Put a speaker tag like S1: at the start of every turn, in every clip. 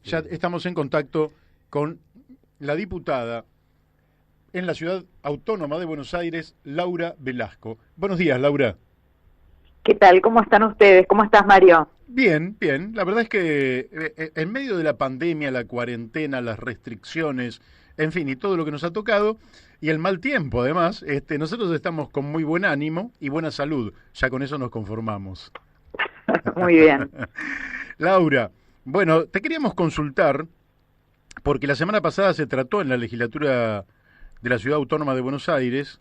S1: Ya estamos en contacto con la diputada en la Ciudad Autónoma de Buenos Aires, Laura Velasco. Buenos días, Laura.
S2: ¿Qué tal? ¿Cómo están ustedes? ¿Cómo estás, Mario?
S1: Bien, bien. La verdad es que en medio de la pandemia, la cuarentena, las restricciones, en fin, y todo lo que nos ha tocado, y el mal tiempo además, nosotros estamos con muy buen ánimo y buena salud. Ya con eso nos conformamos.
S2: Muy bien.
S1: Laura, bueno, te queríamos consultar, porque la semana pasada se trató en la legislatura de la Ciudad Autónoma de Buenos Aires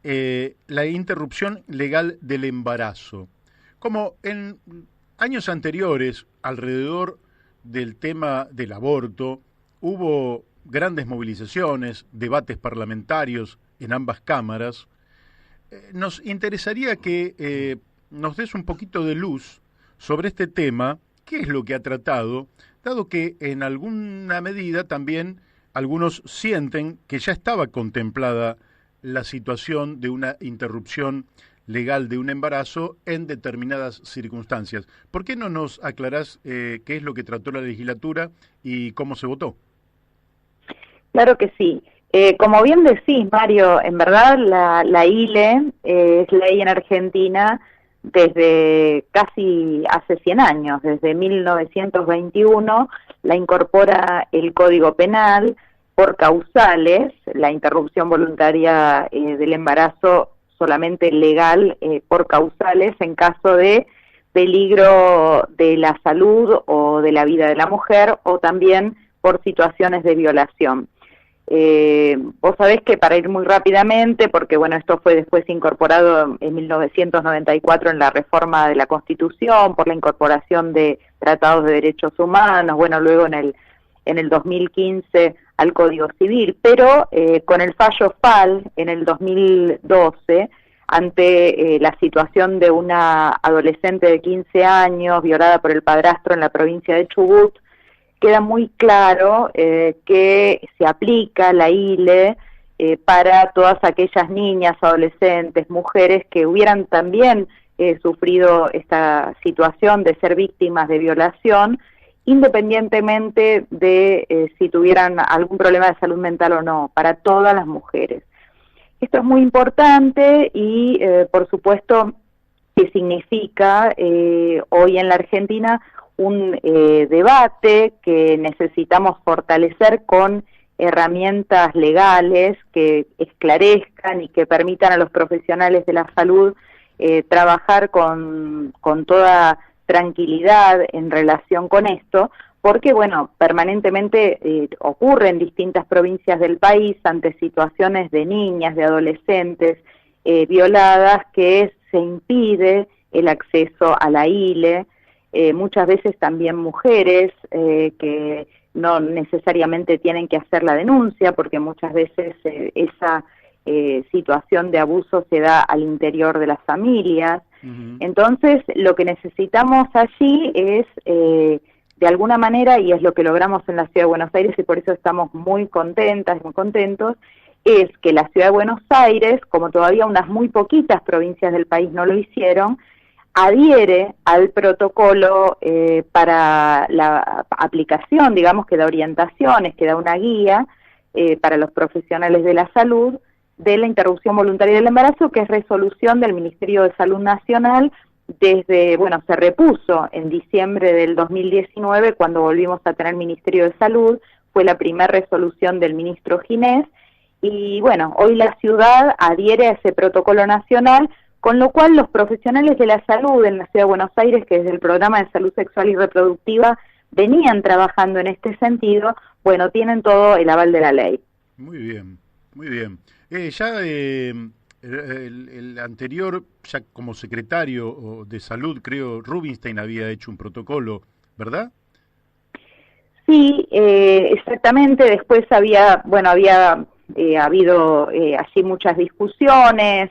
S1: la interrupción legal del embarazo. Como en años anteriores, alrededor del tema del aborto, hubo grandes movilizaciones, debates parlamentarios en ambas cámaras. Nos interesaría que nos des un poquito de luz sobre este tema, qué es lo que ha tratado, dado que en alguna medida también algunos sienten que ya estaba contemplada la situación de una interrupción legal de un embarazo en determinadas circunstancias. ¿Por qué no nos aclarás qué es lo que trató la legislatura y cómo se votó?
S2: Claro que sí. Como bien decís, Mario, en verdad la ILE es ley en Argentina desde casi hace 100 años, desde 1921, la incorpora el Código Penal por causales, la interrupción voluntaria del embarazo solamente legal por causales en caso de peligro de la salud o de la vida de la mujer o también por situaciones de violación. Vos sabés que para ir muy rápidamente, porque bueno, esto fue después incorporado en 1994 en la reforma de la Constitución, por la incorporación de tratados de derechos humanos, bueno, luego en el 2015 al Código Civil, pero con el fallo FAL en el 2012, ante la situación de una adolescente de 15 años violada por el padrastro en la provincia de Chubut, queda muy claro que se aplica la ILE para todas aquellas niñas, adolescentes, mujeres que hubieran también sufrido esta situación de ser víctimas de violación, independientemente de si tuvieran algún problema de salud mental o no, para todas las mujeres. Esto es muy importante y, por supuesto, que significa hoy en la Argentina un debate que necesitamos fortalecer con herramientas legales que esclarezcan y que permitan a los profesionales de la salud trabajar con toda tranquilidad en relación con esto, porque, bueno, permanentemente ocurre en distintas provincias del país ante situaciones de niñas, de adolescentes violadas, que se impide el acceso a la ILE, muchas veces también mujeres que no necesariamente tienen que hacer la denuncia, porque muchas veces esa situación de abuso se da al interior de las familias.
S1: Uh-huh.
S2: Entonces, lo que necesitamos allí es, de alguna manera, y es lo que logramos en la Ciudad de Buenos Aires, y por eso estamos muy contentas, muy contentos, es que la Ciudad de Buenos Aires, como todavía unas muy poquitas provincias del país no lo hicieron, adhiere al protocolo para la aplicación, digamos, que da orientaciones, que da una guía para los profesionales de la salud de la interrupción voluntaria del embarazo, que es resolución del Ministerio de Salud Nacional desde, bueno, se repuso en diciembre del 2019 cuando volvimos a tener Ministerio de Salud, fue la primera resolución del ministro Ginés, y bueno, hoy la ciudad adhiere a ese protocolo nacional, con lo cual los profesionales de la salud en la Ciudad de Buenos Aires, que desde el programa de salud sexual y reproductiva venían trabajando en este sentido, bueno, tienen todo el aval de la ley.
S1: Muy bien, muy bien. Ya el anterior, ya como secretario de salud, creo, Rubinstein había hecho un protocolo, ¿verdad?
S2: Sí, exactamente. Después había habido así muchas discusiones.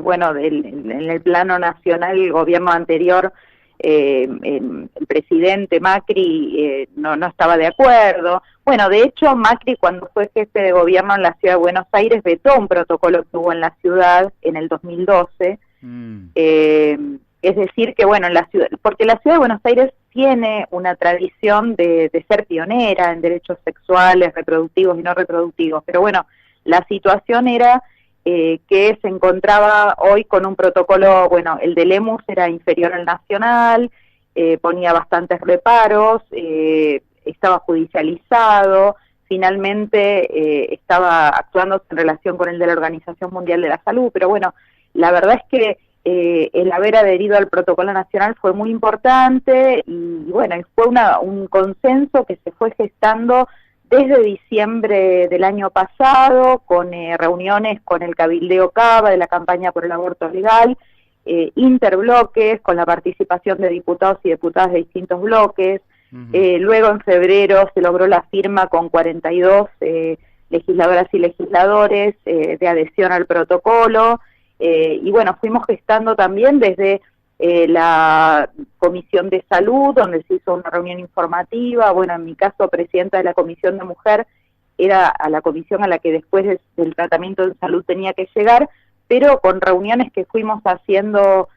S2: Bueno, en el plano nacional, el gobierno anterior, el presidente Macri no estaba de acuerdo. Bueno, de hecho, Macri, cuando fue jefe de gobierno en la Ciudad de Buenos Aires, vetó un protocolo que hubo en la ciudad en el 2012. Es decir, que bueno, en la ciudad, porque la Ciudad de Buenos Aires tiene una tradición de ser pionera en derechos sexuales, reproductivos y no reproductivos. Pero bueno, la situación era que se encontraba hoy con un protocolo, bueno, el de Lemus era inferior al nacional, ponía bastantes reparos, estaba judicializado, finalmente estaba actuando en relación con el de la Organización Mundial de la Salud, pero bueno, la verdad es que el haber adherido al protocolo nacional fue muy importante y bueno, fue un consenso que se fue gestando desde diciembre del año pasado, con reuniones con el Cabildeo Cava de la campaña por el aborto legal, interbloques, con la participación de diputados y diputadas de distintos bloques. Luego en febrero se logró la firma con 42 legisladoras y legisladores de adhesión al protocolo, y bueno, fuimos gestando también desde la Comisión de Salud, donde se hizo una reunión informativa. Bueno, en mi caso, presidenta de la Comisión de Mujer, era a la comisión a la que después del tratamiento en salud tenía que llegar, pero con reuniones que fuimos haciendo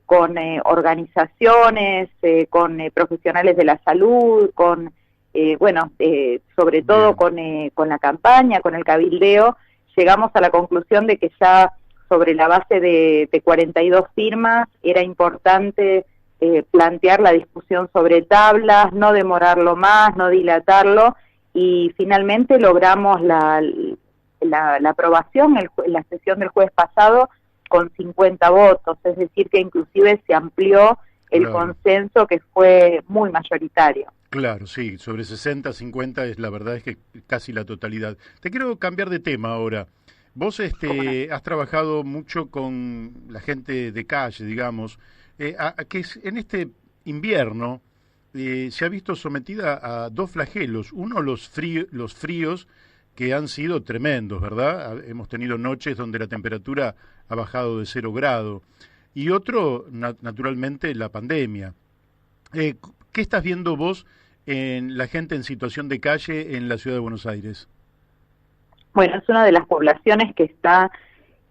S2: con organizaciones, con profesionales de la salud, con, sobre todo con la campaña, con el cabildeo, llegamos a la conclusión de que ya sobre la base de 42 firmas era importante plantear la discusión sobre tablas, no demorarlo más, no dilatarlo, y finalmente logramos la aprobación en la sesión del jueves pasado con 50 votos, es decir que inclusive se amplió el consenso, que fue muy mayoritario.
S1: Claro, sí, sobre 60, 50 la verdad es que casi la totalidad. Te quiero cambiar de tema ahora. Vos has trabajado mucho con la gente de calle, digamos, que en este invierno se ha visto sometida a dos flagelos. Uno, los fríos, que han sido tremendos, ¿verdad? Hemos tenido noches donde la temperatura ha bajado de 0 grado. Y otro, naturalmente, la pandemia. ¿Qué estás viendo vos en la gente en situación de calle en la ciudad de Buenos Aires?
S2: Bueno, es una de las poblaciones que está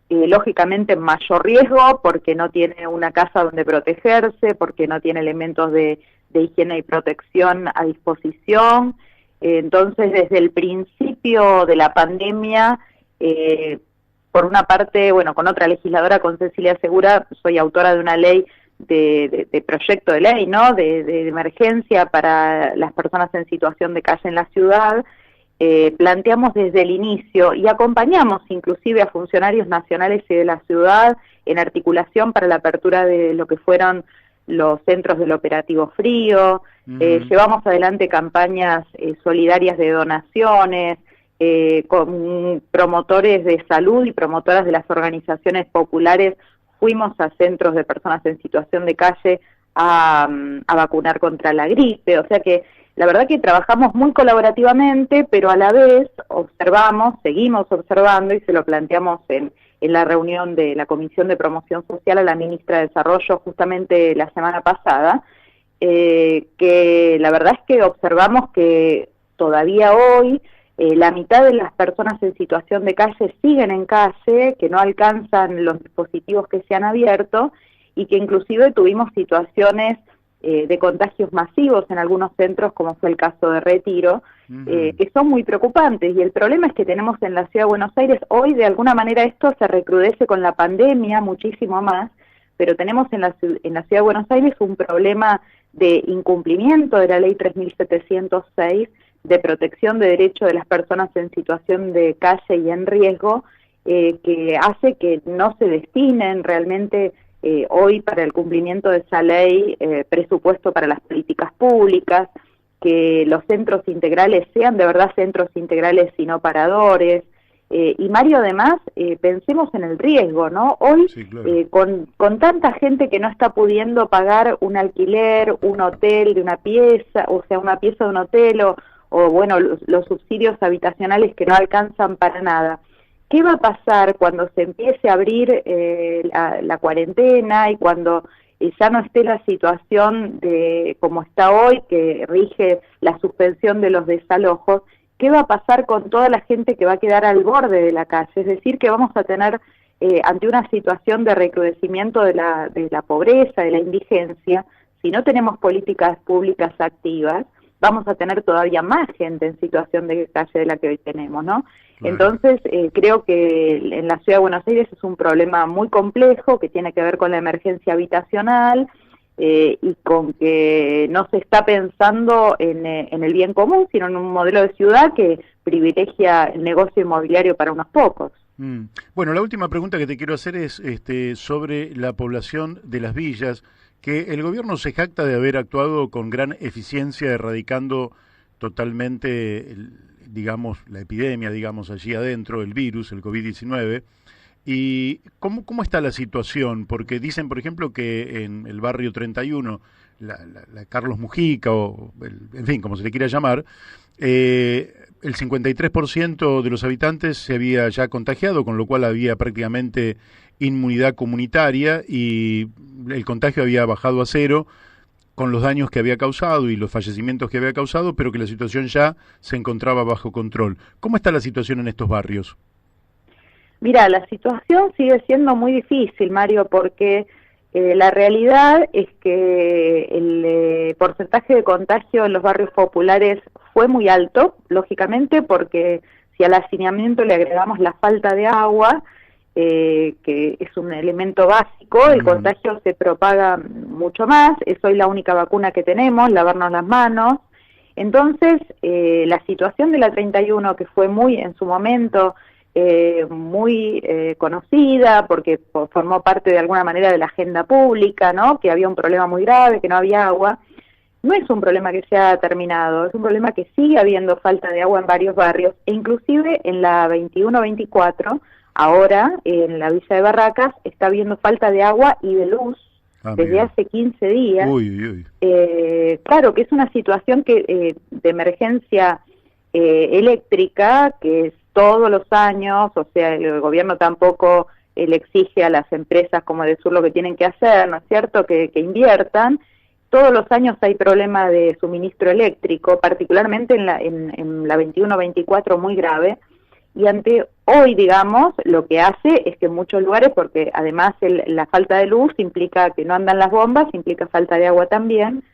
S2: lógicamente en mayor riesgo porque no tiene una casa donde protegerse, porque no tiene elementos de higiene y protección a disposición. Entonces, desde el principio de la pandemia, por una parte, bueno, con otra legisladora, con Cecilia Segura, soy autora de una ley de proyecto de ley, ¿no?, de emergencia para las personas en situación de calle en la ciudad. Planteamos desde el inicio y acompañamos inclusive a funcionarios nacionales y de la ciudad en articulación para la apertura de lo que fueron los centros del operativo frío. Llevamos adelante campañas solidarias de donaciones, con promotores de salud y promotoras de las organizaciones populares. Fuimos a centros de personas en situación de calle a vacunar contra la gripe, o sea que la verdad que trabajamos muy colaborativamente, pero a la vez seguimos observando, y se lo planteamos en la reunión de la Comisión de Promoción Social a la Ministra de Desarrollo justamente la semana pasada, que la verdad es que observamos que todavía hoy la mitad de las personas en situación de calle siguen en calle, que no alcanzan los dispositivos que se han abierto, y que inclusive tuvimos situaciones de contagios masivos en algunos centros, como fue el caso de Retiro, que son muy preocupantes. Y el problema es que tenemos en la Ciudad de Buenos Aires, hoy de alguna manera esto se recrudece con la pandemia muchísimo más, pero tenemos en la Ciudad de Buenos Aires un problema de incumplimiento de la Ley 3706, de protección de derechos de las personas en situación de calle y en riesgo, que hace que no se destinen realmente hoy para el cumplimiento de esa ley presupuesto para las políticas públicas, que los centros integrales sean de verdad centros integrales y no paradores. Y Mario, además, pensemos en el riesgo, ¿no? Hoy, sí, claro. Con tanta gente que no está pudiendo pagar un alquiler, un hotel de una pieza, o sea, una pieza de un hotel, o bueno, los subsidios habitacionales que no alcanzan para nada. ¿Qué va a pasar cuando se empiece a abrir la cuarentena y cuando ya no esté la situación de como está hoy, que rige la suspensión de los desalojos? ¿Qué va a pasar con toda la gente que va a quedar al borde de la calle? Es decir, que vamos a tener ante una situación de recrudecimiento de la pobreza, de la indigencia, si no tenemos políticas públicas activas, vamos a tener todavía más gente en situación de calle de la que hoy tenemos, ¿no?
S1: Claro.
S2: Entonces, creo que en la Ciudad de Buenos Aires es un problema muy complejo que tiene que ver con la emergencia habitacional y con que no se está pensando en el bien común, sino en un modelo de ciudad que privilegia el negocio inmobiliario para unos pocos.
S1: Bueno, la última pregunta que te quiero hacer es sobre la población de las villas, que el gobierno se jacta de haber actuado con gran eficiencia, erradicando totalmente, digamos, la epidemia, digamos, allí adentro, el virus, el COVID-19. ¿Y cómo está la situación? Porque dicen, por ejemplo, que en el barrio 31, la Carlos Mujica, en fin, como se le quiera llamar, el 53% de los habitantes se había ya contagiado, con lo cual había prácticamente inmunidad comunitaria y el contagio había bajado a cero con los daños que había causado y los fallecimientos que había causado, pero que la situación ya se encontraba bajo control. ¿Cómo está la situación en estos barrios?
S2: Mira, la situación sigue siendo muy difícil, Mario, porque la realidad es que el porcentaje de contagio en los barrios populares fue muy alto, lógicamente, porque si al hacinamiento le agregamos la falta de agua, que es un elemento básico, el contagio se propaga mucho más. Es hoy la única vacuna que tenemos, lavarnos las manos. Entonces, la situación de la 31, que fue muy en su momento muy conocida porque formó parte de alguna manera de la agenda pública, ¿no? Que había un problema muy grave, que no había agua. No es un problema que se ha terminado, es un problema que sigue habiendo falta de agua en varios barrios, e inclusive en la 21-24, ahora en la Villa de Barracas, está habiendo falta de agua y de luz desde hace 15 días. Claro que es una situación que de emergencia eléctrica, que es todos los años, o sea, el gobierno tampoco le exige a las empresas como Edesur lo que tienen que hacer, ¿no es cierto?, que inviertan. Todos los años hay problema de suministro eléctrico, particularmente en la 21-24 muy grave, y ante hoy, digamos, lo que hace es que en muchos lugares, porque además la falta de luz implica que no andan las bombas, implica falta de agua también,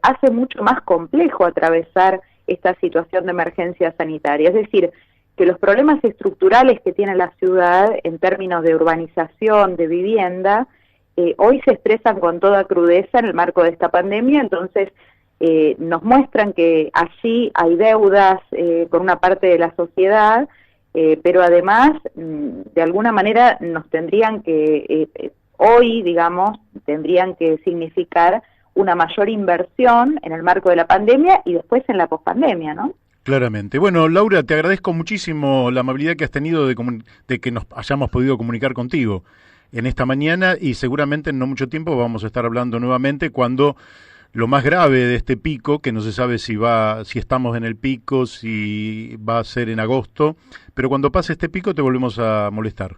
S2: hace mucho más complejo atravesar esta situación de emergencia sanitaria. Es decir, que los problemas estructurales que tiene la ciudad en términos de urbanización, de vivienda, hoy se expresan con toda crudeza en el marco de esta pandemia. Entonces nos muestran que allí hay deudas con una parte de la sociedad, pero además de alguna manera nos tendrían que, hoy digamos, tendrían que significar una mayor inversión en el marco de la pandemia y después en la pospandemia, ¿no?
S1: Claramente. Bueno, Laura, te agradezco muchísimo la amabilidad que has tenido de que nos hayamos podido comunicar contigo en esta mañana, y seguramente en no mucho tiempo vamos a estar hablando nuevamente cuando lo más grave de este pico, que no se sabe si estamos en el pico, si va a ser en agosto, pero cuando pase este pico te volvemos a molestar.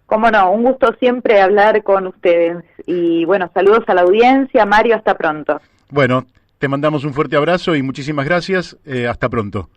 S2: Cómo no, un gusto siempre hablar con ustedes. Y bueno, saludos a la audiencia. Mario, hasta pronto.
S1: Bueno, te mandamos un fuerte abrazo y muchísimas gracias. Hasta pronto.